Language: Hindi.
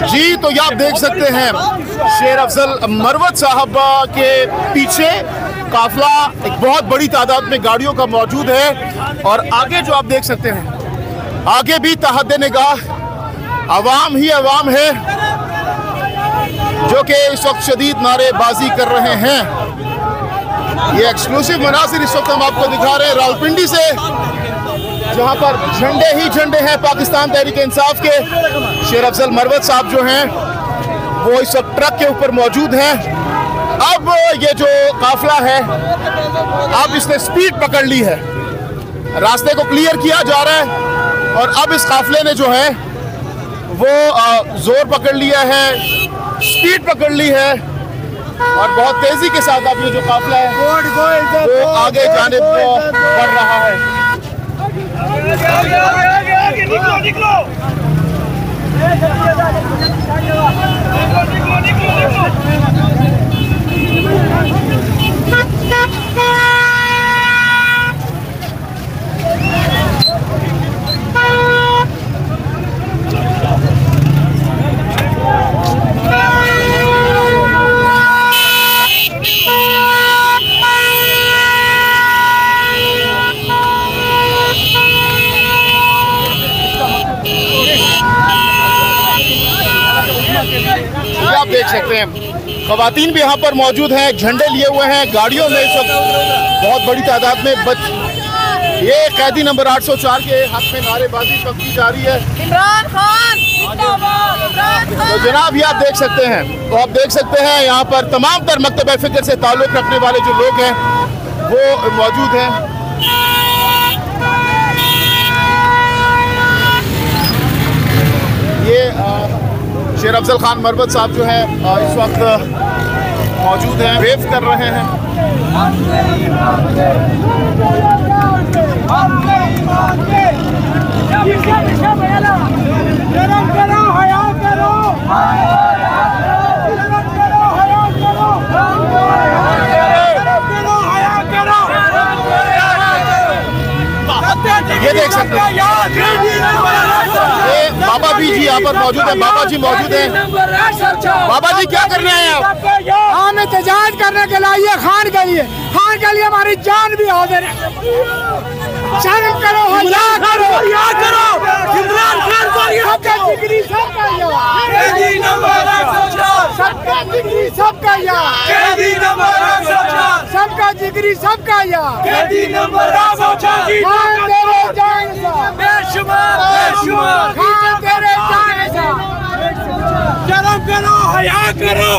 जी, तो ये आप देख सकते हैं शेर अफजल मरवत साहब के पीछे काफिला एक बहुत बड़ी तादाद में गाड़ियों का मौजूद है और आगे जो आप देख सकते हैं आगे भी तहद निगाह अवाम ही अवाम है जो कि इस वक्त शदीद नारेबाजी कर रहे हैं। ये एक्सक्लूसिव मनासिर इस वक्त हम आपको दिखा रहे हैं रावलपिंडी से, जहां पर झंडे ही झंडे हैं पाकिस्तान तहरीक इंसाफ के। शेर अफजल मरवत साहब जो हैं वो इस वक्त ट्रक के ऊपर मौजूद हैं। अब ये जो काफिला है अब इसने स्पीड पकड़ ली है, रास्ते को क्लियर किया जा रहा है और अब इस काफिले ने जो है वो जोर पकड़ लिया है, स्पीड पकड़ ली है और बहुत तेजी के साथ अब ये जो काफिला है वो आगे जाने बढ़ रहा है। निकलो निकलो आप देख सकते हैं खवातीन भी यहाँ पर मौजूद हैं, झंडे लिए हुए हैं गाड़ियों में इस वक्त बहुत बड़ी तादाद में। ये कैदी नंबर 804 के हक में नारेबाजी की जा रही है। इमरान खान तो जनाब ये आप देख सकते हैं, तो आप देख सकते हैं यहाँ पर तमाम तर मकतब फिक्र से ताल्लुक़ रखने वाले जो लोग हैं वो मौजूद हैं। ये शेर अफजल खान मरवत साहब जो है इस वक्त मौजूद हैं, वेव कर रहे हैं। ये देख सकते हैं ये बाबा भी जी यहाँ पर मौजूद है। बाबा जी मौजूद हैं। बाबा जी क्या कर रहे हैं आप? हम एहतजाज करने के लिए खान के लिए हमारी जान भी हाजिर है। शर्म करो, हया करो, इमरान खान को सबका जिगरी सबका यार, कैदी नंबर 804 सबका जिगरी सबका यार, कैदी नंबर 804 सबका जिगरी सबका यार, कैदी नंबर 804 खान तेरे जान सा बेशुमार बेशुमार, खान तेरे जान सा। शर्म करो, हया करो।